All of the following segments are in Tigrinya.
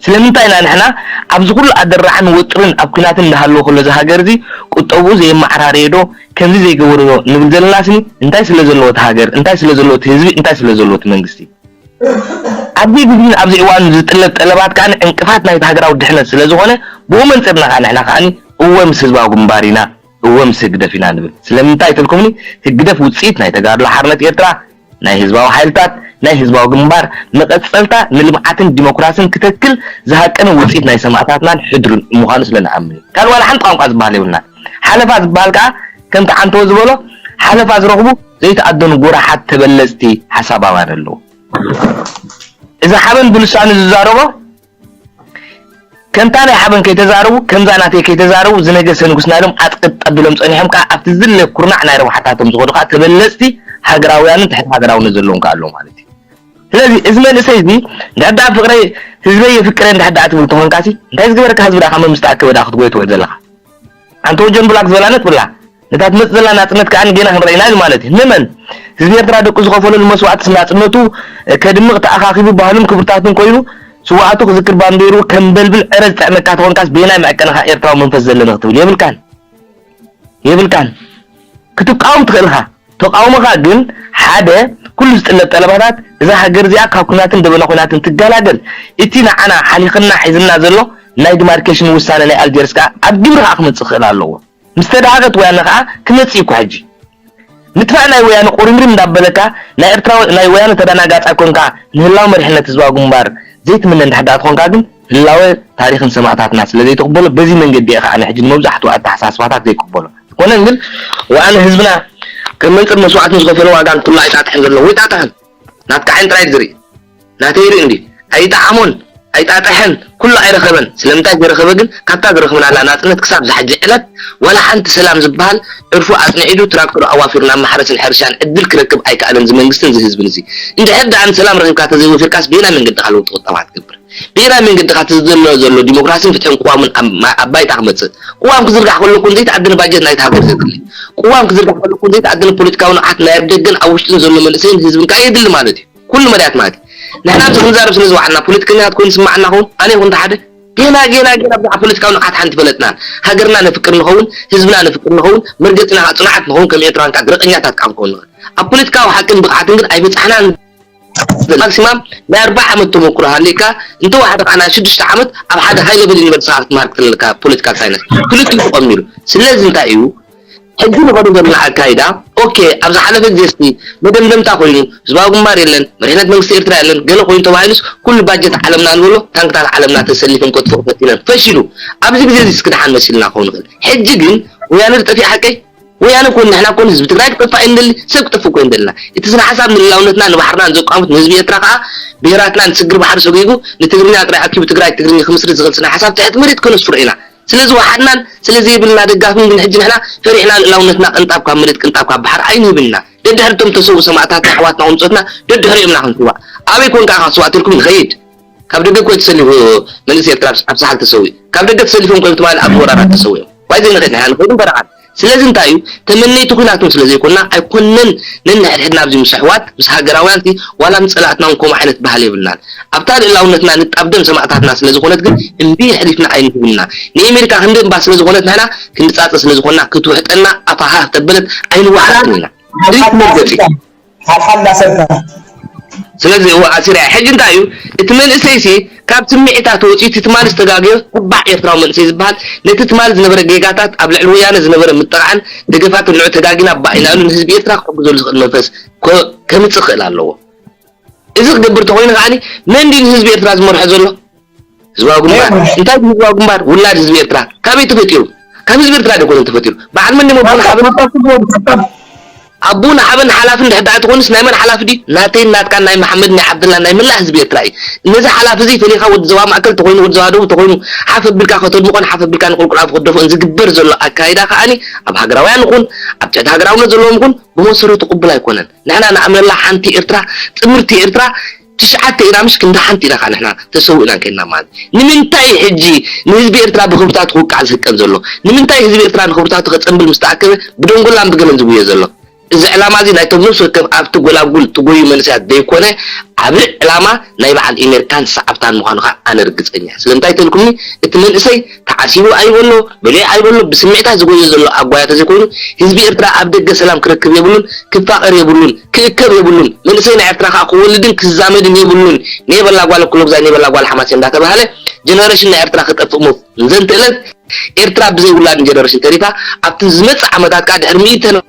ስለምንታይና ንሕና ኣብዚ ኩሉ ኣደራሕን ወጥርን ኣብ ኩናት እንዳሃለዎ ኩሉ ዝሃገርዚ ቁጠቡ ዘይማዕራርየዶ ከምዚ ዘይገበርዶ ንብል ዘለናስኒ እንታይ ስለ ዘለዎ ሃገር እንታይ ስለ ዘለዎ ህዝቢ እንታይ ስለ ዘለዎ መንግስቲ ኣብዚ ግዝን ኣብዚ እዋን ዝጥለብ ጠለባት ካን እንቅፋት ናይ ሃገራዊ ድሕነት ስለ ዝኾነ ብወመን ጽብና ንሕና ካኒ እወም ህዝባዊ ግንባሪና እወም ስግደፊና ንብል ስለምንታይ ትልኩምኒ ህግደፍ ውጽኢት ናይ ተጋድሎ ሓርነት ኤርትራ ናይ ህዝባዊ ሓይልታት ናይ ህዝባዊ ግንባር መቀጽልታ ንልምዓትን ዲሞክራሲን ክትክል ዝሃቀነ ውጽኢት ናይ ሰማዕታትናን ሕድርን ምዃኑ ስለንኣምን ካል ዋላ ሓንቲ ቋንቋ ዝበሃል ይብልና ሓለፋ ዝበሃል ከዓ ከምቲ ዓንተው ዝበሎ ሓለፋ ዝረኽቡ ዘይተኣደኑ ጎራሓት ተበለጽቲ ሓሳባውያን ኣለዉ እዛ ሓበን ብልሳኑ ዝዛረቦ ከምታ ናይ ሓበን ከይተዛረቡ ከምዛ ናተይ ከይተዛረቡ ዝነገሰ ንጉስና ኢሎም ኣጥቅጥ ጠብሎም ጸኒሖም ከዓ ኣብቲ ዝለ ኩርናዕ ናይ ረብሓታቶም ዝኸዱ ከዓ ተበለጽቲ ሃገራውያንን ትሕቲ ሃገራውነት ዘለዎም ከዓ ኣለዉ ማለት እዩ ስለዚህ እዚ መንእሰይ እዚ እንዳዳ ፍቅረይ ህዝበይ የፍቅረ እንዳዳ ትብል ተኾንካሲ እንታይ ዝገበረካ ህዝቢ ዳኻ መምስተኣከበ ዳ ክትጎይ ትወድ ዘለኻ አንተ ወጀን ብላክ ዘላነት ብላ ነታት መጽዘላ ናጽነት ከዓን ገና ክንረኢና ማለት እዩ ንመን ህዝቢ ኤርትራ ደቁ ዝኸፈሉ መስዋዕት ናጽነቱ ከድምቕ ተኣኻኺቡ ባህሉን ክብርታቱን ኮይኑ ስዋዕቱ ክዝክር ባንዴሩ ከም በልብል ዕረዝ ጠዕመካ ተኾንካስ ቤናይ ማዕቀነኻ ኤርትራዊ መንፈስ ዘለነ ክትብል የብልካን ክትቃወም ትኽእልኻ ተቃውሞኻ ግን ሓደ ኩሉ ዝጥለብ ጠለባታት እዛ ሃገር እዚኣ ካብ ኩናትን ደበና ኩናትን ትገላገል እቲ ንዓና ሓሊኽና ሒዝና ዘሎ ናይ ዲማርኬሽን ውሳነ ናይ ኣልጀርስ ከዓ ኣብ ግብርኻ ክመጽእ ክእል ኣለዎ ምስተዳሃገት ወያነ ከዓ ክመጽእ ይኩ ሕጂ ንትፋዕ ናይ ወያነ ቁርምርም እንዳበለካ ናይ ኤርትራ ናይ ወያነ ተደናጋጻ ኮንካ ንህላው መሪሕነት ህዝባዊ ግንባር ዘይትምነ እንዳሕዳት ኮንካ ግን ህላወ ታሪኽን ሰማዕታትና ስለዘይተقبሎ በዚ መንገዲ ኢኻ ኣነ ሕጂ መብዛሕትኡ ኣተሓሳስባታት ዘይቅበሎ ኮነን ግን ወያነ ህዝብና كمنصر مسواعت نزغفل واغان كل ايتاتحن زلو ويتاتحن ناتكعين ترايد زري ناتيري اندي ايتاعمون ايتاتحن كل ايرخبن سلمتاك يرخبن كابتا يرخبن على ناتنت كساب زحج علت ولا حنت سلام زبال عرفو اصنعيدو تراكتور اوافرنا محرس الحرشان ادل كركب اي كالن زي منغستن زي حزب نزي اند حد عن سلام ركبكا تزي وفركاس بينا من قد خلو تطوات كبر بينا من قد خاتزلو زلو ديمقراطي فتن قوامن ابايت احمد قوام كزرغا كلكم زي تعدن باجت نايت هاغر زدلي قوام كزرغا كلكم زي تعدن بوليتيكاون عقد لا يبددن اوشتن زلو ملسين حزب كايدل مالتي كل مريات مالتي نحن نزارب سنزو عنا بوليتيكنا تكون سمعنا هون انا كنت حدا جينا بتاع بوليتيكاون عقد حنت بلدنا هاجرنا نفكر نهون حزبنا نفكر نهون مرجتنا صنعت نهون كم يتران كدرقنياتات كامكون البوليتيكاو حكم بقعتن اي بيصحنا ماكسيمم لا 4 عمت تمكرها ليكا انت واحد انا 6 عمت اب حدا هاي ليفل يونيفرسيتي ماركت لك بوليتيكال ساينس كلكم تقميرو سلازم تايو حجي نقدر نعمل عقايده اوكي ابز حلفت زيستي مدمدم تاخذين زباغ مار يلن مرينات منغس ايرترا يلن قال خوين تبايلس كل باجت عالمنا نقولو تانك عالمنا تسلفن كنت فوقتنا فشلوا ابز غزي اسكدحان مسلنا خون حجي ግን ويانا تطفي حقي ويانا كون احنا كون حزب تግራይ تطفى اندل سب تفكو اندلنا اتزنا حساب من لاونتنا نبحرنا نزقامت حزب يترقا بيراتنا نسجر بحر سوغيغو نتغرينا تግራይ اكيب تግራይ تغريني خمسر زغلسنا حساب تحت مريت كنس فرعنا سلازي وحدنا سلازي بلنا دغافين من حجي احنا فرحنا لاونتنا قنطابكا مريت قنطابكا بحر عين يبلنا ددهرتم تسو سمعتات احواتنا ومصتنا ددهر يمنا خنوا ابي كون كا سواتلكم خيد كاب دغ كو تسلفو مليس يترابس ابصحال تسوي كاب دغ تسلفون كنت مال ابورات تسوي وايزين نخدنا هنقول برعات سلازم تايو تمنيتو كناتو سلازي كنا ايكونن ننحد حدنا بزي مسحوات مس هاغراويانتي ولا مصلاتنا نكون عينت بحال يبلنا ابطال الاونتنا نتقدم سمعتاتنا سلازي كونت ግን እንቢ حديثنا عينتنا نيميريكا هندن با سلازي كونت هنا كنتصاص سلازي كنا كتوحطنا افها تبلت عين وحدنا حال سنه سلازي هو اسير حج انتايو اتمن اسيسي كاب سمعيتات وصيت تتمال استغاغيو قبع يفراو من سيز بحال نتتمال زنبر جيغاتات ابل علويان زنبر متقعن دغفات نوع تغاغينا باينا ان حزب يتراك غزول زخل منفس كمتصخل الله اذا دبرت وين غاني من دين حزب يتراك مرح زلو زواغ غمبار انت زواغ غمبار ولاد حزب يتراك كابي تفتيرو كابي حزب يتراك دكون تفتيرو بعد من مو ابونا حبن حلاف ده دعت كونس نايمن حلاف دي ناتين نات كان ناي محمد ناي عبد الله ناي ملا حزب يتراي نزا حلاف زي فليخا ود زوا ما اكل تقوين ود زوا دو تقوين حافظ بالكا خطر مكون حافظ بالكا نقول قراف قدف ان زغبر زلو اكايدا كاني اب هاغراويان نكون اب جد هاغراونا زلو نكون بمسرو تقبل يكونن نحنا نعمل الله حنتي ارترا تمرتي ارترا تشعت إلى مش كنا حنتي لك نحنا تسوينا كنا مال نمنتاي حجي نسبي ارترا بخبطات خوك على سكن زلو نمنتاي حزب ارترا بخبطات خصم بالمستعكبه بدون قلام بقلن زبيه زلو إذا علامة زي نايتو نوصل كم أبتو قول تقولي منسات بيكونه عبر علامة نايب على الإمريكان سعبتان مخانخا أنا رجز إني سلم تايتلكمني اتمنى إسي تعشيبه أي ولو بلي أي ولو بسمعتها زقول يزلوا أبويا تزكون حزب إرترا عبد السلام كركب يبلون كفاقر يبلون كيكر يبلون من إسي نعرترا أقول لدين كزامد يبلون نيب الله قال كلوب زي نيب الله قال حماس يندك بهاله جنريشن نعرترا خطفمو نزلت لك إرترا بزي ولاد جنريشن تريفا أبتزمت عمدات قاعد أرميتنا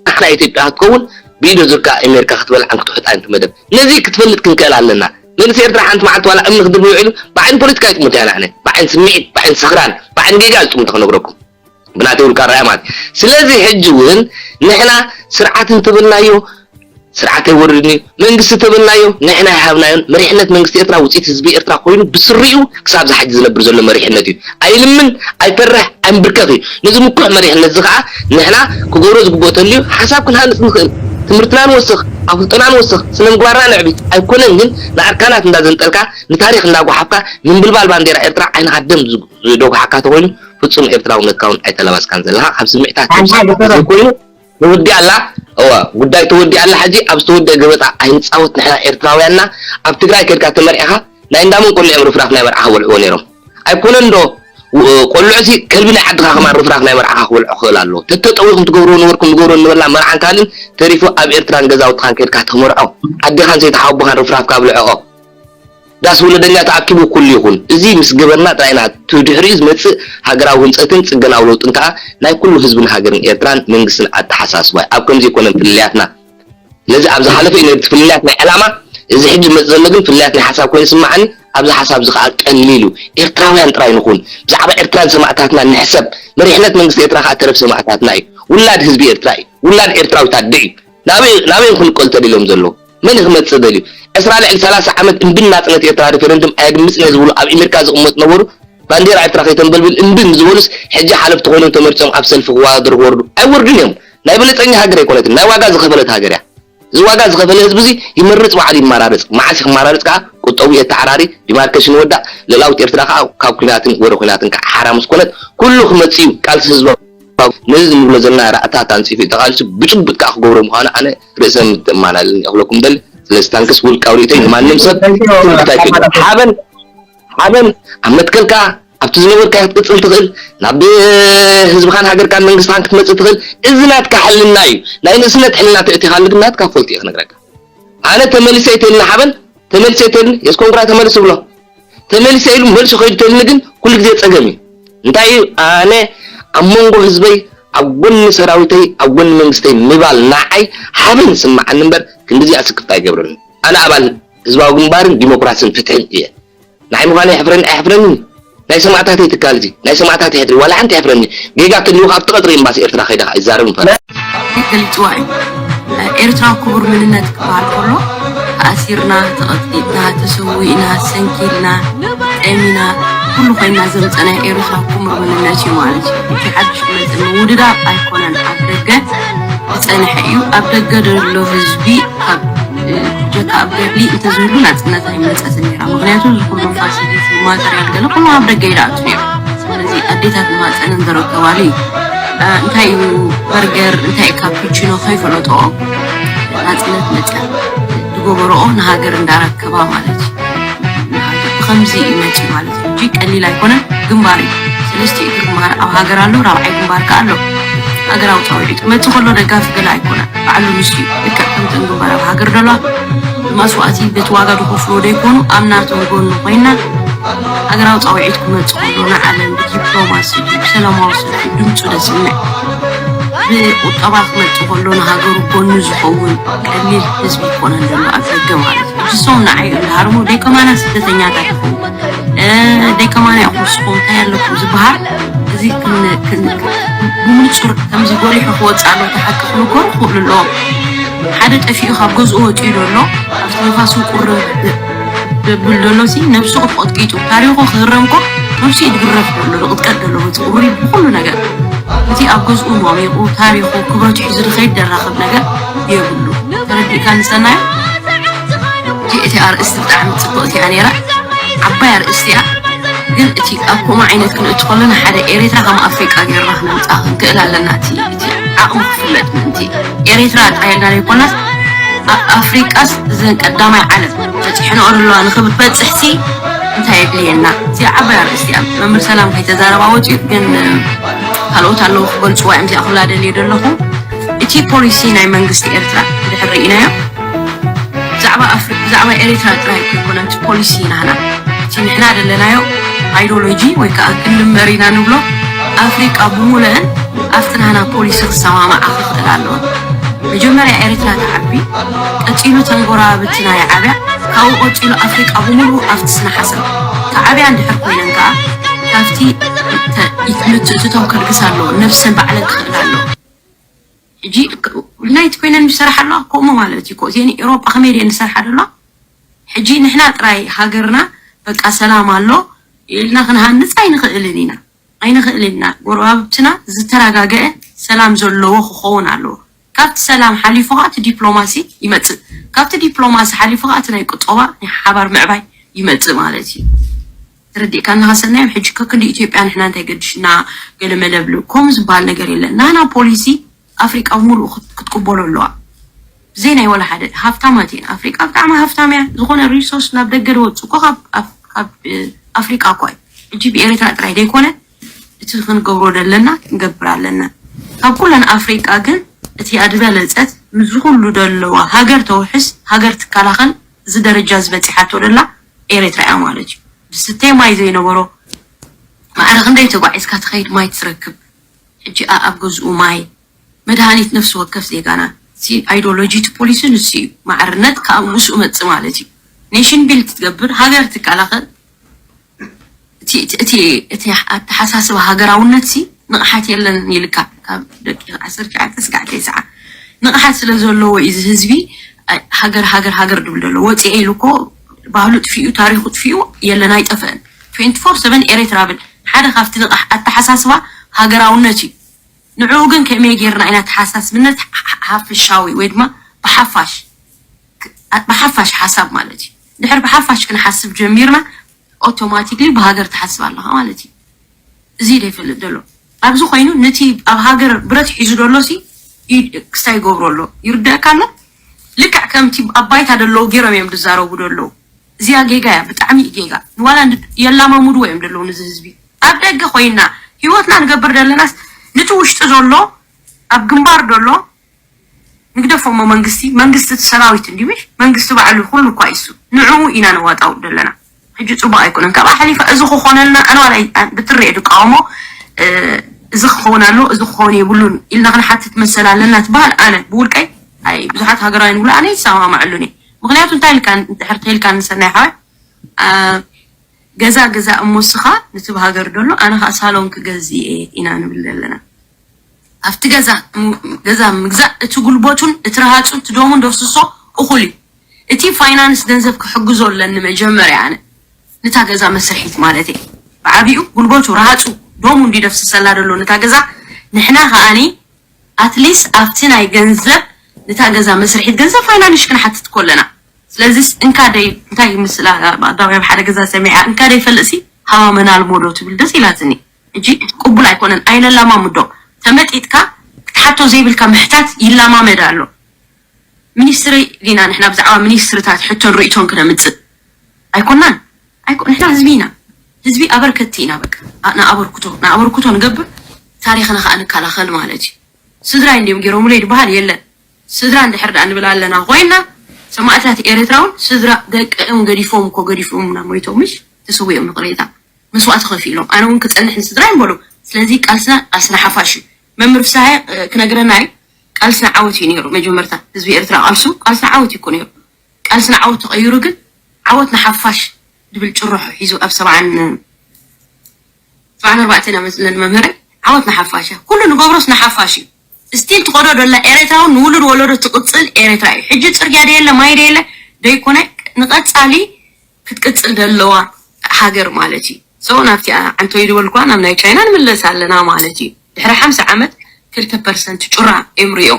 احنا إثيوبيا تكون بيدو زركا أمريكا خطبل عنك تحط أنت مدب نزيك تفلت كنكال علينا من سير راح أنت معت ولا أمن خدموا يعلو بعدين بوليتيكا متعلق عنه بعدين سمعت بعدين سخران بعدين جيجال تقوم تخنقركم بناتي والكرامات سلازي هجون نحنا سرعة تبنايو سرعة وردني من قصة تبنايو نحنا حابنايون مريحنا من قصة إطرا وزيت زبي إطرا قوينو بسريو كساب زحج زلبر زل مريحنا تيو أي لمن أي فرح أم بركضي لازم كل مريحنا الزقعة نحنا كجورز بقوتليو حساب كل هذا نخل تمرتنا نوسخ أو تنا نوسخ سنم قوارنا نعبي أي كل إنجن نعركانات ندازن تلقى نتاريخ نلاقو حبكا من بالبال بانديرا إطرا عين عدم زودوك حكا تقولين فتسون إطرا ونكون أي تلبس كان زلها 500 كوينو ودي الله هو وداي تودي الله حجي أبستودي جبت عين صوت نحنا إرتراوينا أبتقرأ كركات مريحة لا عندهم كل يوم رفراق نمر أحول عونيرهم أيكونن دو كل عزي كلبنا عدها كمان رفراق نمر أحول أخول الله تتطوعهم تجورون وركم تجورون ولا مرحن كانن تعرفوا أب إرتران جزاو تخان كركات مر أو عدي خان زي تحبوها رفراق قبل أو داس ولدنا تعكبوا كل يوم زي مس جبرنا تراينا تدهريز متس هجراون سأتن سجنا أولو تنكا لا كل حزب هاجرين إيرتران من قسم التحساس باي أبكم زي كنا في اللياتنا لذا أبز حلف إن في اللياتنا علامة إذا حج متزلقين في اللياتنا حساب كويس معن أبز حساب زقاق قليلو إيرتراويان تراي نكون زعبا إيرتران سمعتاتنا نحسب مريحنا من قسم إيرتران أترف سمعتاتنا ولاد حزب إيرتراي ولاد إيرتراو تدعي ناوي نكون قلت لهم زلو من غمت صدلي إسرائيل 3 عامات إنبنا تنتي إطار ريفرندم أجمس نزول أب أمريكا زقمت نورو باندير عتراقي تنبل إنبن زولس حاجة حلف تقولون تمرتهم أبسل في قوادر ورد أوردنيهم لا يبلت أني هاجري كولتين لا واجا زخبلت هاجري زواجا زخبلت بزي يمرت وعدي مرارس معسخ مرارس كا قطوية تعراري بماركشن ودا للاو تيرتراقا كابكناتن ورخناتن كحرام سكونت كله خمتسيو قال حزب نزل ملزمنا رأتا تنسي في تقالس بتشبت كأخبارهم أنا رسم معنا أقولكم دل لستانكس والكاوليتين ما نمسك حابن عمت كلكا أبتزنور كانت تنتقل نبي حزب خان هاجر كان من قصان كتمت تنتقل إذنات كحلنا أيو لأن إذنات حلنا تأتي خالدنات كفولتي أنا قرأك أنا تملسيتين حابن تملسيتين يسكون قرأ تملس بلا تملسيتين مرش خير تنلقن كل جزء أجمي نتاعي أنا أمونغو حزبي أول سراويتي أول منستي مبال ناعي حابن سمع النمبر كندزي أسكت أجبرني أنا أبان حزباو جنبارن ديمقراطية فتحين إيه ناعي مغاني أحفرني ناي سمعتها تكالجي ناي سمعتها تهدري ولا أنت أحفرني جيجا تلو خاف تقدرين بس إرترا خيدا إزارون فلا تلتوعي إرترا كبر من الناس كبار كله أسيرنا تقطينا تسوينا سنكيلنا أمينا كل خينا زمت أنا إرترا كبر من الناس يوالج في حد من المودة أيقونا أبدأ أنا حيو أبدأ درلو حزبي جت أبدأ أنت زولون أتنا ثاني من أسنيرا مغنياتو كل فاسدين ما ترى قال كل ما أبدأ جيرات فيه لذي أديتها ما أنا ندرو كوالي أنتي برجر أنتي كابتشينو خايف ولا طعم أتنا نتلا تجوبرو نهاجر ندارك كبا مالك خمسة إيمتي مالك جيك اللي لا يكونه جمباري سلستي جمبار أو هاجرالو راعي جمبار كارلو أجراو تويت ما تخلو رجاف جلا يكونه على المسجد بكتم تنجمبار أو هاجر دلا ما سواتي بتواجد كفلو ديكونو أمناتو يقولون قينا أجراو تويت كم تخلونا على الدبلوماسي سلام وصل دمتو دسمة وطبعا كم تخلونا هاجرو كونز قوي قليل حزب يكون عندنا أفرق جمالي جسومنا عيل هارمو دي كمان ستة تكفو دي كمان يخصكم تهلكوا زبهر زي كن بمنشر كم زي قولي حقوق على تحقق نقول خبر الله حدث أفيه خاب جزء وتيرو الله أفتفاسو قرر بالدولوسي نفسه قد جيتو تاريخه خيرمكم نفسي يتقرف له قد كدلو بتقولي بكل نجار أنتي أبجز ومامي تاريخه كبرت حزر خير دراخب نجار يقولوا تردي كان سنة جئتي أرئيس تعمل تبقتي عنيرة عباير استياء ግን እቲ ኣኩማ ዓይነት ክንእቱ ከለና ሓደ ኤርትራ ከም ኣፍሪቃ ጌርና ክንምፃእ ክንክእል ኣለና እቲ ዓቕሙ ክፍለጥ ምንቲ ኤርትራ ጣይልና ዘይኮናስ ኣፍሪቃስ እዘን ቀዳማይ ዓለም ተፅሕኖ ኣለዋ ንክብትበፅሕቲ እንታይ የድልየና እቲ ዓባይ ኣርእስቲ እያ መምህር ሰላም ከይተዛረባ ወፂኡ ግን ካልኦት ኣለዉ ክገልፅዋ እዮም እዚኣ ኩላ ደልየ ዘለኹ እቲ ፖሊሲ ናይ መንግስቲ ኤርትራ ድሕር ርኢናዮ ብዛዕባ ኤርትራ ጥራይ ከይኮነ እቲ ፖሊሲ ናህና እቲ ንሕና ደለናዮ አይዲዮሎጂ ወይ ከዓ ክንመር ኢና ንብሎ ኣፍሪቃ ብሙሉአን ኣብቲ ናህና ፖሊሲ ክሰማማዕ ክኽእል ኣለዎ መጀመርያ ኤርትራ ተዓቢ ቀፂሉ ተንጎራብቲ ናይ ዓብያ ካብኡ ቀፂሉ ኣፍሪቃ ብሙሉእ ኣብቲ ስናሓሰብ ተዓብያ እንድሕር ኮይነን ከዓ ካብቲ ምትእትቶም ከልግስ ኣለዎ ነፍሰን ባዕለን ክኽእል ኣለዎ ሕጂ ናይቲ ኮይነን ይሰርሓ ኣለዋ ከምኡ ማለት እዩ እዚአን ኤውሮጳ ከመይ ድየን ዝሰርሓ ደሏ ሕጂ ንሕና ጥራይ ሃገርና በቃ ሰላም ኣሎ ኢልና ክንሃንፅ ኣይንኽእልን ኢና ጎረባብትና ዝተረጋገአ ሰላም ዘለዎ ክኸውን ኣለዎ ካብቲ ሰላም ሓሊፉ ከዓ እቲ ዲፕሎማሲ ይመፅእ ካብቲ ዲፕሎማሲ ሓሊፉ ከዓ እቲ ናይ ቁጠባ ናይ ሓባር ምዕባይ ይመፅእ ማለት እዩ ትርዲእካ እናኸሰናዮም ሕጂ ከክንዲ ኢትዮጵያ ንሕና እንታይ ገድሽና ገለ መደብሉ ከምኡ ዝበሃል ነገር የለን ናና ፖሊሲ ኣፍሪቃ ሙሉእ ክትቅበሎ ኣለዋ ብዘይ ናይ ወላ ሓደ ሃፍታማት እየን ኣፍሪቃ ብጣዕሚ ሃፍታም እያ ዝኾነ ሪሶርስ ናብ ደገ ዝወፅእ እኮ ካብ ኣፍሪቃ እኳ ሕጂ ብኤርትራ ጥራይ ደይኮነ እቲ ክንገብሮ ዘለና ክንገብር ኣለና ካብ ኩለን ኣፍሪቃ ግን እቲ ኣድበለፀት ምዝኩሉ ደለዋ ሃገር ተውሕስ ሃገር ትከላኸል እዚ ደረጃ ዝበፂሓቶ ደላ ኤርትራ እያ ማለት እዩ ብስተይ ማይ ዘይነበሮ ማዕረ ክንደይ ተጓዒዝካ ትኸይድ ማይ ትረክብ ሕጂ ኣብ ገዝኡ ማይ መድሃኒት ነፍሲ ወከፍ ዜጋና እቲ ኣይዲዮሎጂ እቲ ፖሊሲ ንሱ እዩ ማዕርነት ካብ ምስኡ መፅእ ማለት እዩ ኔሽን ቢልድ ትገብር ሃገር ትከላኸል እቲ ኣተሓሳስባ ሃገራውነት ሲ ንቕሓት የለን ይልካ ካብ ደቂቕ 19 ንቕሓት ስለ ዘለዎ እዩ ህዝቢ ሃገር ድብል ደሎ ወፂአ ኢሉ እኮ ባህሉ ጥፊኡ ታሪኹ ጥፊኡ የለን ኣይጠፍአን 24/7 ኤርትራ ብል ሓደ ካብቲ ንቕሕ ኣተሓሳስባ ሃገራውነት እዩ ንዕኡ ግን ከመይ ጌርና ኢና ተሓሳስብነት ሓፈሻዊ ወይ ድማ ብሓፋሽ ሓሳብ ማለት እዩ ድሕር ብሓፋሽ ክንሓስብ ጀሚርና ኦቶማቲክሊ ብሃገር ተሓስብ ኣለኻ ማለት እዩ እዚ ደይፈልጥ ደሎ ኣብዚ ኮይኑ ነቲ ኣብ ሃገር ብረት ሒዙ ደሎ ሲ ክስታይ ይገብሮ ኣሎ ይርዳእካ ኣሎ ልክዕ ከምቲ ኣብ ባይታ ደለዉ ገይሮም እዮም ዝዛረቡ ደለዉ እዚኣ ጌጋ እያ ብጣዕሚ ጌጋ ንዋላ የላማሙድዎ እዮም ደለዉ ንዚ ህዝቢ ኣብ ደገ ኮይና ሂወትና ንገብር ደለናስ ነቲ ውሽጢ ዘሎ ኣብ ግንባር ደሎ ንግደፎሞ መንግስቲ ሰራዊት እንዲምሽ መንግስቲ ባዕሉ ኩሉ እኳ ይሱ ንዕኡ ኢና ነዋጣው ደለና ሕጂ ፅቡቅ ኣይኮነን ካብኣ ሓሊፋ እዚ ክኾነልና ኣነ ዋላ ብትሪኦ ድቃወሞ እዚ ክኸውን ኣሎ እዚ ክኸውን የብሉን ኢልና ክንሓትት መሰል ኣለና ትበሃል ኣነ ብውልቀይ ኣይ ብዙሓት ሃገራዊ ንብሎ ኣነ ይሰማማዕሉኒ ምክንያቱ እንታይ ኢልካ እንድሕር ተይልካ ንሰናይ ሓዋይ ገዛ እሞስኻ ነቲ ብሃገር ደሎ ኣነ ከዓ ሳሎን ክገዝእ ኢና ንብል ዘለና ኣብቲ ገዛ ምግዛእ እቲ ጉልበቱን እቲ ረሃፁን እቲ ደሙን ደፍስሶ እኹል እዩ እቲ ፋይናንስ ገንዘብ ክሕግዞ ኣለኒ መጀመርያ ኣነ ነታ ገዛ መስርሒት ማለት እየ ብዓብኡ ጉልበቱ ረሃፁ ደሙ እንዲደፍስሰላ ደሎ ነታ ገዛ ንሕና ከዓኒ ኣትሊስት ኣብቲ ናይ ገንዘብ ነታ ገዛ መስርሒት ገንዘብ ፋይናንስ ክንሓትት ኮለና ስለዚ እንካደይ እንታይ ምስላ ባዳውያ ሓደ ገዛ ሰሚዓ እንካደይ ፈልሲ ሃዋመና አልሞዶ ትብል ደስ ኢላትኒ እጂ ቅቡል ኣይኮነን ኣይነላማ ሙዶ ተመጢጥካ ክትሓቶ ዘይብልካ ምሕታት ይላማመድ ኣሎ ሚኒስትሪ ዲና ንሕና ብዛዕባ ሚኒስትሪታት ሕቶን ርእቶን ክነምፅእ ኣይኮናን ንሕና ህዝቢ ኣበርከቲና በቃ ንኣበርክቶ ንገብር ታሪኽና ከዓ ንከላኸል ማለት እዩ ስድራ እንዲም ገይሮም ለይ ድበሃል የለን ስድራ እንድሕር ዳ ንብል ኣለና ኮይና ሰማዕታት ኤርትራውን ስድራ ደቅኦም ገዲፎም ና ሞይቶምሽ ተሰዊኦም ንቕሬታ መስዋዕቲ ከፊሎም ኣነ እውን ክፀንሕ ንስድራ ይንበሉ ስለዚ ቃልስና ሓፋሽ መምህር ፍሳሐ ክነግረና ቃልስና ዓወት እዩ ነይሩ መጀመርታ ህዝቢ ኤርትራ ቃልሱ ቃልስና ዓወት ይኮነ ነይሩ ቃልስና ዓወት ተቐይሩ ግን ዓወት ንሓፋሽ ድብል ጭርሑ ሒዙ ኣብ 74 መስለን መምህር ዓወት ንሓፋሽ ኩሉ ንገብሮስ ንሓፋሽ እዩ እስቲል ትቆዶ ደላ ኤርትራው ንውሉድ ወለዶ ትቅፅል ኤርትራ እዩ ሕጂ ፅርግያ ደየለ ማይ ደየለ ደይኮነ ንቐፃሊ ክትቅፅል ደለዋ ሃገር ማለት እዩ ሰው ናብቲ አንቶ ይድወልኳ ናብ ናይ ቻይና ንመለስ ኣለና ማለት እዩ ድሕሪ 50 ዓመት 2% ጭራ እምሪዮ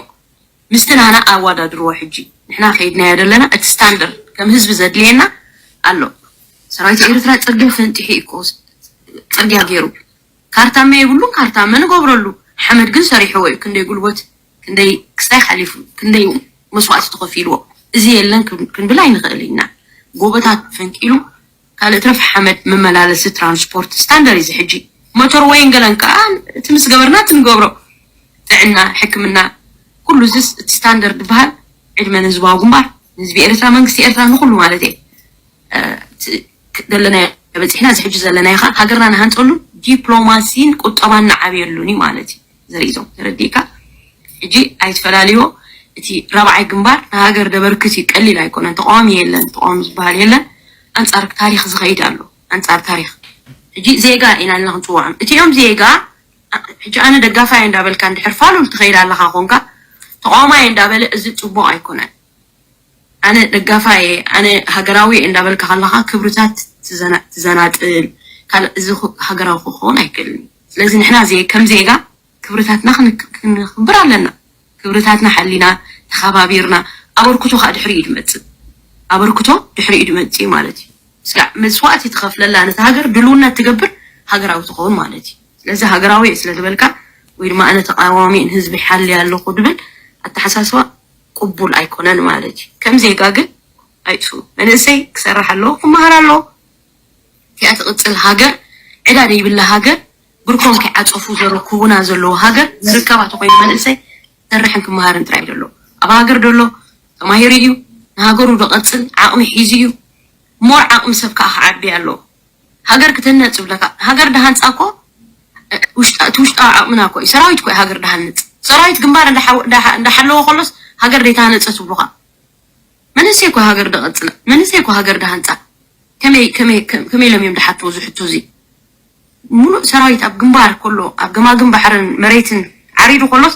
ምስትናና ኣዋዳድርዎ ሕጂ ንሕና ከይድና ያደለና እቲ ስታንዳርድ ከም ህዝቢ ዘድልየና ኣሎ ሰራዊት ኤርትራ ፅርግያ ፈንጢሑ ይኮስ ጽርግያ ገይሩ ካርታ ማይ ብሉ ካርታ መን ጎብረሉ حمد ግን ሰሪሑ ወይ ክንደይ ጉልበት ክንደይ ክሳይ ሓሊፉ ክንደይ መስዋዕት ተኸፊልዎ እዚ የለን ክንብላ ይንኽእልና ጎበታት ፈንቂሉ ካለ ትረፍ حمد መመላለስ ትራንስፖርት ስታንዳርድ እዚ ሕጂ ሞተር ወይ እንገለንካ ትምስ ገበርና ትንገብሮ ጥዕና ሕክምና ኩሉ ዝስ ስታንዳርድ በሃል ዕድመን ህዝባዊ ግንባር ህዝቢ ኤርትራ መንግስቲ ኤርትራ ንኩሉ ማለት እዩ ደለና በጽሕና ዝሕጂ ዘለና ይኻ ሃገርና ንሃንጸሉ ዲፕሎማሲን ቁጠባን ዓብየሉኒ ማለት እዩ ዘሪዞም ተረዲካ እጂ አይትፈላልዮ እቲ ረባዓይ ግንባር ሃገር ደበርክቲ ቀሊል አይኮነን ተቋሚ የለን ተቋሚ ዝባሃል የለን አንጻር ታሪክ ዝኸይድ ኣሎ አንጻር ታሪክ እጂ ዜጋ ኢና ንጽዋዕም እቲዮም ዜጋ እጂ አነ ደጋፋይ እንዳበልካ እንድሕርፋሉ ትኸይድ ኣለኻ ኮንካ ተቋማይ እንዳበለ እዚ ጽቡቕ አይኮነን አነ ደጋፋይ አነ ሃገራዊ እንዳበልካ ካለኻ ክብርታት ትዘናጥል ካል እዚ ሃገራዊ ክኾን አይከልኒ ስለዚህ ንሕና ከም ዜጋ ክብርታትና ክንክብር ኣለና ክብርታትና ሓሊና ተኸባቢርና አበርክቶ ድሕሪ ይድመጽእ አበርክቶ ድሕሪ ይድመጽእ ማለት እዩ ስጋ መስዋዕት ይተኸፍለላ ነታ ሃገር ድሉና ትገብር ሃገራዊ ትኾን ማለት እዩ ስለዚህ ሃገራዊ ስለዝበልካ ወይ ድማ አነ ተቃዋሚን ህዝቢ ሓሊ ያለኹ ድብል አተሓሳስባ ቅቡል አይኮነን ማለት እዩ ከም ዜጋ ግን አይቱ መንእሰይ ክሰርሕ ኣለዎ ክመሃር ኣለዎ ያ ትቕጽል ሃገር ዕዳደ ይብላ ሃገር ብርኮም ከዓጽፉ ዘረክቡና ዘለዎ ሃገር ዝርከባቱ ኮይኑ መንእሰይ ሰርሕን ክመሃርን ጥራይ ደሎ ኣብ ሃገር ደሎ ተማሂሩ እዩ ንሃገሩ ደቐጽል ዓቕሚ ሒዙ እዩ ሞር ዓቕሚ ሰብ ከዓ ክዓቢ ኣሎ ሃገር ክትነጽ ብለካ ሃገር ደሃንጻኮ ውሽጣ ዓቕምና ኮይ ሰራዊት ኮይ ሃገር ደሃንጽ ሰራዊት ግንባር እንዳሓለዎ ከሎስ ሃገር ዴታ ነጽት ብሉኻ መንእሰይ ኮይ ሃገር ደቐጽል መንእሰይ ኮይ ሃገር ደሃንጻ ከመይ ለም እዮም ደሓትዎ ዝሕቶ እዚ ሙሉእ ሰራዊት ኣብ ግንባር ከሎ ኣብ ገማግም ባሕርን መሬትን ዓሪዱ ከሎስ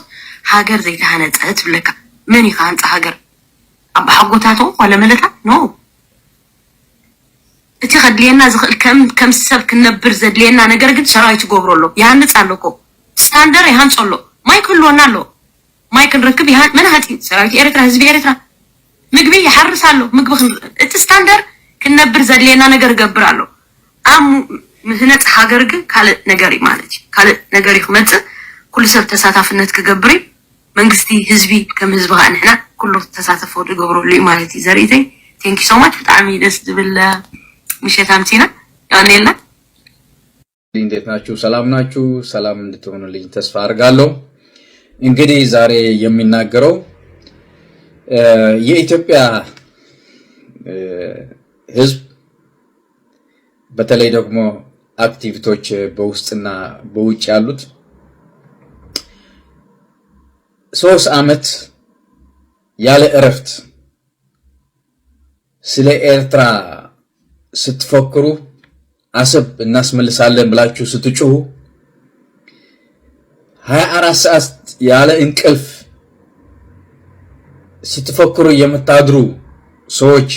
ሃገር ዘይተሃነጸት ብለካ መን ኢኻ ሃንጻ ሃገር ኣብ ሓጎታቶ ወለ መለታ ኖ እቲ ኸድልየና ዝኽእል ከም ሰብ ክነብር ዘድልየና ነገር ግን ሰራዊት ይገብረሎ ያንጽ ኣለኮ ስታንዳርድ ይሃንጸሎ ማይ ክህልወና ኣሎ ማይ ክንረክብ መናሃቲ ሰራዊት ኤርትራ ህዝቢ ኤርትራ ምግቢ ይሓርስ ኣሎ ምግቢ እቲ ስታንዳርድ ክነብር ዘድልየና ነገር ገብር ኣሎ አም ምህነጽ ሃገር ግን ካልእ ነገር ማለት እዩ ካልእ ነገር ይኽመጽእ ኩሉ ሰብ ተሳታፍነት ክገብር መንግስቲ ህዝቢ ከም ህዝቢ ጋ ንሕና ኩሉ ተሳተፈ ዝገብረሉ ማለት እዩ ዘሪተይ ቴንክ ዩ ሶ ማች በጣም ደስ ዝብል ምሽት አምቲና ያኔልና እንዴት ናችሁ ሰላም ናችሁ ሰላም እንድትሆኑልኝ ተስፋ አድርጋለሁ እንግዲህ ዛሬ የሚናገረው የኢትዮጵያ ህዝብ በተለይ ደግሞ አክቲቪስቶች በውስጥና በውጭ ያሉት 3 ዓመት ያለ እረፍት ስለ ኤርትራ ስትፈክሩ አሰብ እናስመልሳለን ብላችሁ ስትጮሁ 24 ሰዓት ያለ እንቅልፍ ስትፈክሩ የምታድሩ ሰዎች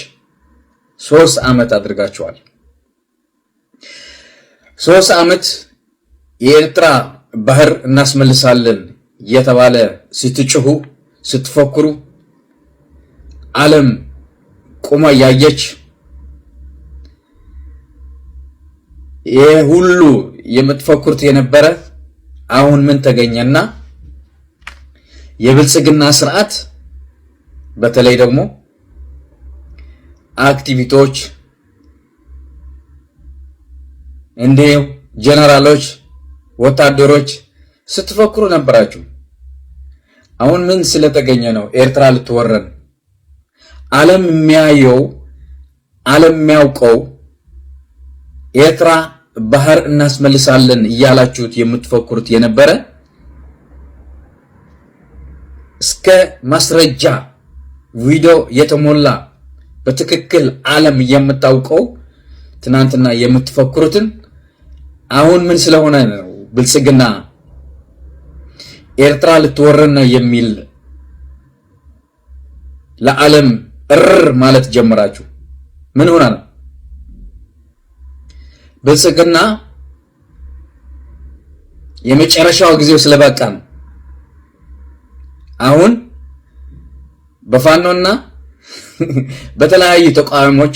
3 ዓመት አድርጋችኋል 3 ዓመት የኤርትራ ባህር እናስመልሳለን የተባለ ስትጮሁ ስትፈክሩ ዓለም ቆማ ያየች የሁሉ የምትፈክሩት የነበረ አሁን ምን ተገኘና የብልጽግና ስርዓት በተለይ ደግሞ አክቲቪስቶች እንዴው ጀነራሎች ወታደሮች ስትፈክሩ ነበራችሁ አሁን ምን ስለተገኘ ነው ኤርትራ ልትወረን ዓለም የሚያየው ዓለም የሚያውቀው ኤርትራ ባህር እናስመልሳለን እያላችሁት የምትፈክሩት የነበረ እስከ ማስረጃ ቪዲዮ የተሞላ በትክክል ዓለም የምታውቀው ትናንትና የምትፈክሩትን አሁን ምን ስለሆነ ነው ብልጽግና ኤርትራ ልትወረን ነው የሚል ለዓለም ማለት ጀመራችሁ ምን ሆነ ነው ብልጽግና የመጨረሻው ጊዜው ስለበቃ ነው አሁን በፋኖና በተለያዩ ተቃዋሚዎች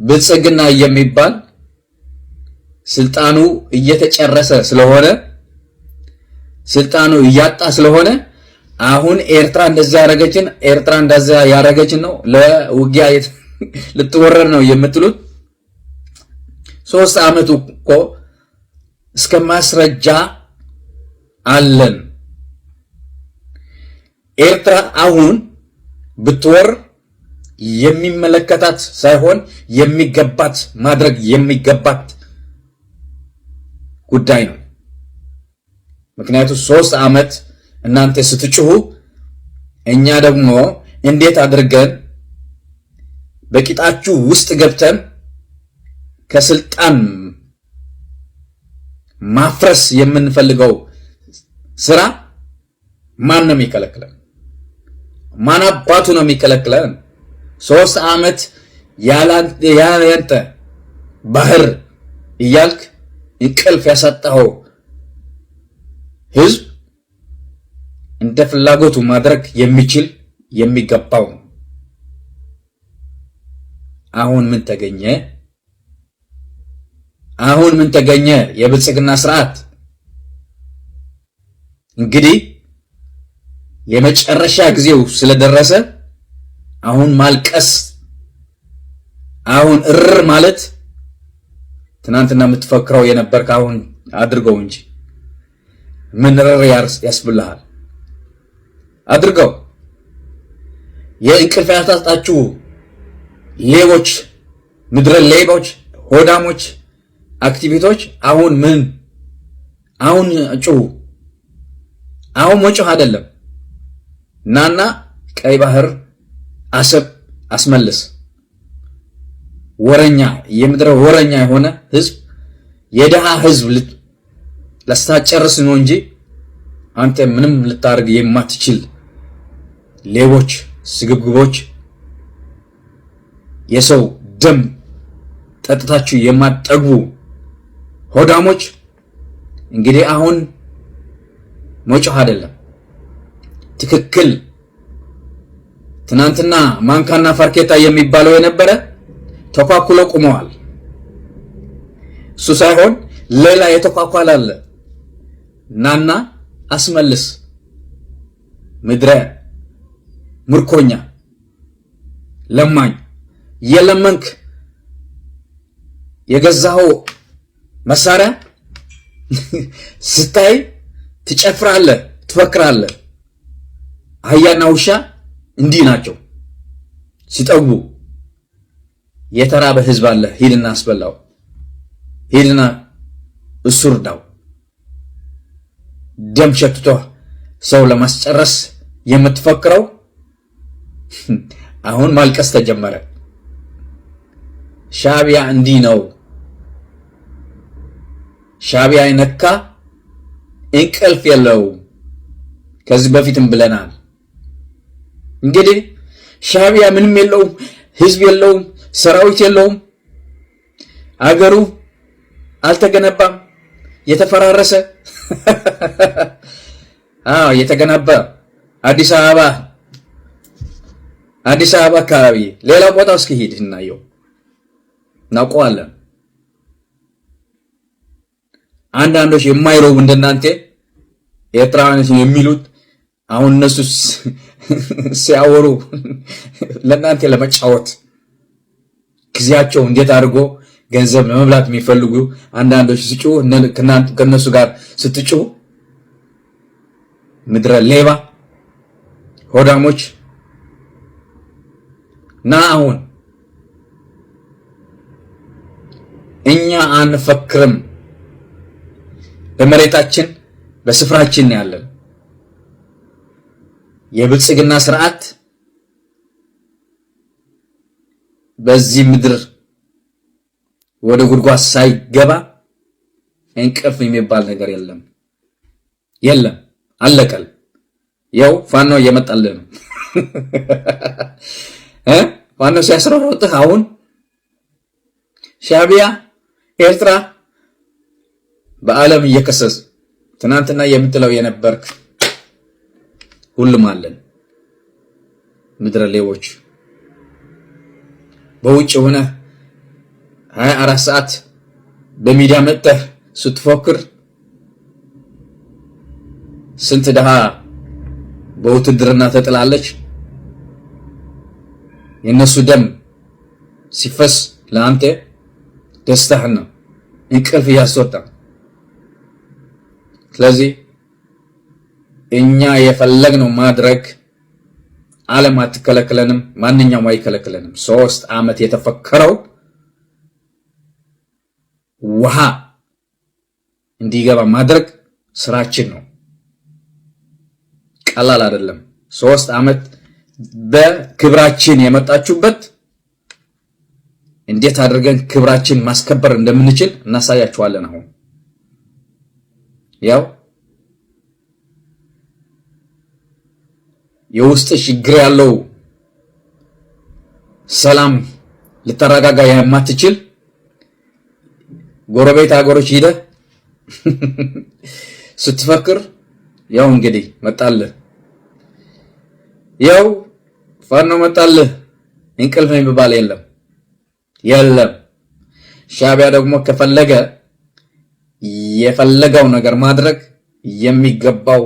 ብልጽግና የሚባል ስልጣኑ እየተጨረሰ ስለሆነ ስልጣኑ እያጣ ስለሆነ አሁን ኤርትራ እንደዛ ያረገችን ነው ለውጊያ ልትወረር ነው የምትሉት 3 ዓመት እኮ እስከ ማስረጃ አለን። ኤርትራ አሁን ብትወር የሚመለከታት ሳይሆን የሚገባት ማድረግ የሚገባት ጉዳይ ነው። ምክንያቱም 3 ዓመት እናንተ ስትጭሁ እኛ ደግሞ እንዴት አድርገን በቂጣችሁ ውስጥ ገብተን ከስልጣን ማፍረስ የምንፈልገው ስራ ማን ነው የሚከለክለን? ማን አባቱ ነው የሚከለክለን? 3 ዓመት ያላንተ ባህር እያልክ እንቅልፍ ያሳጣው ህዝብ እንደ ፍላጎቱ ማድረግ የሚችል የሚገባው ነው። አሁን ምን ተገኘ? የብልጽግና ስርዓት እንግዲህ የመጨረሻ ጊዜው ስለደረሰ አሁን ማልቀስ፣ አሁን ማለት ትናንትና የምትፈክረው የነበርክ አሁን አድርገው እንጂ ምን ያስብልሃል? አድርገው። የእንቅልፍ ያሳጣችሁ ሌቦች፣ ምድረ ሌቦች፣ ሆዳሞች፣ አክቲቪቶች አሁን ጩሁ። አሁን መጮህ አይደለም። ናና ቀይ ባህር አሰብ አስመልስ። ወረኛ የምድረ ወረኛ የሆነ ህዝብ የደሃ ህዝብ ለስታጨርስ ነው እንጂ አንተ ምንም ልታርግ የማትችል ሌቦች፣ ስግብግቦች፣ የሰው ደም ጠጥታችሁ የማትጠግቡ ሆዳሞች እንግዲህ አሁን መጮህ አይደለም። ትክክል ትናንትና ማንካና ፋርኬታ የሚባለው የነበረ ተኳኩሎ ቆመዋል። እሱ ሳይሆን ሌላ የተኳኳለ አለ። ናና አስመልስ። ምድረ ምርኮኛ ለማኝ የለመንክ የገዛው መሳሪያ ስታይ ትጨፍራለህ፣ ትፈክራለህ። አህያና ውሻ እንዲህ ናቸው ሲጠጉ። የተራበ ህዝብ አለ፣ ሂድና አስበላው፣ ሂድና እሱርዳው። ደም ሸትቶ ሰው ለማስጨረስ የምትፈክረው አሁን ማልቀስ ተጀመረ። ሻዕቢያ እንዲህ ነው። ሻዕቢያ ይነካ እንቅልፍ የለው። ከዚህ በፊትም ብለናል። እንግዲህ ሻዕቢያ ምንም የለውም፣ ህዝብ የለውም፣ ሰራዊት የለውም፣ አገሩ አልተገነባም፣ የተፈራረሰ የተገነባ አዲስ አበባ አካባቢ ሌላ ቦታ እስኪ ሄድ እናየው፣ እናውቀዋለን። አንዳንዶች የማይረቡ እንደናንተ ኤርትራውያኖች የሚሉት አሁን እነሱ ሲያወሩ ለናንተ ለመጫወት ጊዜያቸው እንዴት አድርጎ ገንዘብ ለመብላት የሚፈልጉ አንዳንዶች ሲጮሁ ከነሱ ጋር ስትጮሁ ምድረ ሌባ ሆዳሞች ና አሁን እኛ አንፈክርም። በመሬታችን በስፍራችን ያለን የብልጽግና ስርዓት በዚህ ምድር ወደ ጉድጓድ ሳይገባ እንቅልፍ የሚባል ነገር የለም። አለቀል። ያው ፋኖ እየመጣልህ ነው። ፋኖ ሲያስረውጥህ አሁን ሻዕቢያ ኤርትራ በዓለም እየከሰስ ትናንትና የምትለው የነበርክ ሁሉም አለን። ምድረ ሌቦች በውጭ ሆነ 24 ሰዓት በሚዲያ መጥተህ ስትፎክር ስንት ድሃ በውትድርና ተጥላለች። የነሱ ደም ሲፈስ ለአንተ ደስታህ ነው፣ እንቅልፍ ያስወጣ። ስለዚህ እኛ የፈለግነው ማድረግ ዓለም አትከለክለንም፣ ማንኛውም አይከለክለንም። 3 ዓመት የተፈከረው ውሃ እንዲገባ ማድረግ ስራችን ነው። ቀላል አይደለም። 3 ዓመት በክብራችን የመጣችሁበት እንዴት አድርገን ክብራችን ማስከበር እንደምንችል እናሳያችኋለን። አሁን ያው የውስጥ ችግር ያለው ሰላም ልተረጋጋ የማትችል ጎረቤት ሀገሮች ሄደ ስትፈክር ያው እንግዲህ መጣልህ፣ ያው ፋኖ መጣልህ። እንቅልፍ የሚባል የለም። ሻዕቢያ ደግሞ ከፈለገ የፈለገው ነገር ማድረግ የሚገባው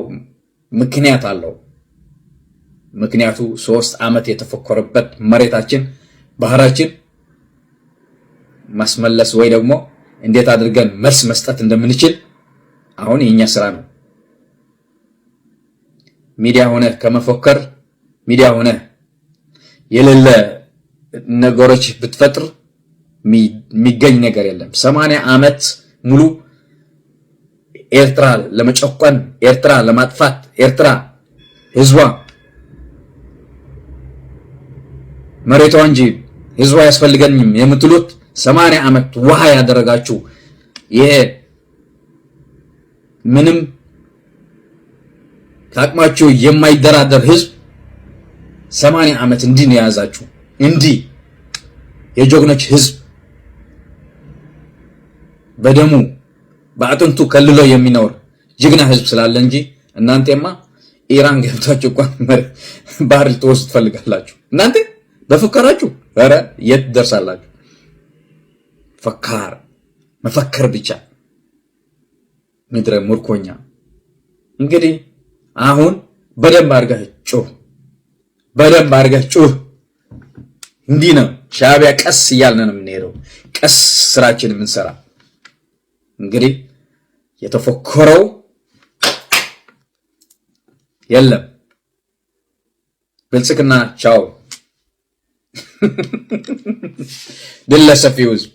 ምክንያት አለው። ምክንያቱ 3 ዓመት የተፈከረበት መሬታችን ባህራችን ማስመለስ ወይ ደግሞ እንዴት አድርገን መልስ መስጠት እንደምንችል አሁን የኛ ስራ ነው። ሚዲያ ሆነ ከመፎከር ሚዲያ ሆነ የሌለ ነገሮች ብትፈጥር የሚገኝ ነገር የለም። 80 ዓመት ሙሉ ኤርትራ ለመጨቆን፣ ኤርትራ ለማጥፋት፣ ኤርትራ ህዝቧ መሬቷ እንጂ ህዝቧ ያስፈልገኝም የምትሉት 80 ዓመት ውሃ ያደረጋችሁ ይሄ ምንም ታቅማችሁ የማይደራደር ህዝብ 80 ዓመት እንዲህ ነው የያዛችሁ። እንዲህ የጀግኖች ህዝብ በደሙ በአጥንቱ ከልሎ የሚኖር ጀግና ህዝብ ስላለ እንጂ እናንተማ ኢራን ገብታችሁ እንኳን ባህር ልትወስዱ ትፈልጋላችሁ። እናንተ በፍከራችሁ ኧረ የት ደርሳላችሁ? ፈካር መፈከር ብቻ ምድረ ሙርኮኛ። እንግዲህ አሁን በደንብ አድርገህ ጩህ። እንዲህ ነው ሻዕቢያ ቀስ እያልን ነው የምንሄደው፣ ቀስ ስራችን የምንሰራ። እንግዲህ የተፎከረው የለም። ብልጽግና ቻው። ድል ለሰፊው ህዝብ።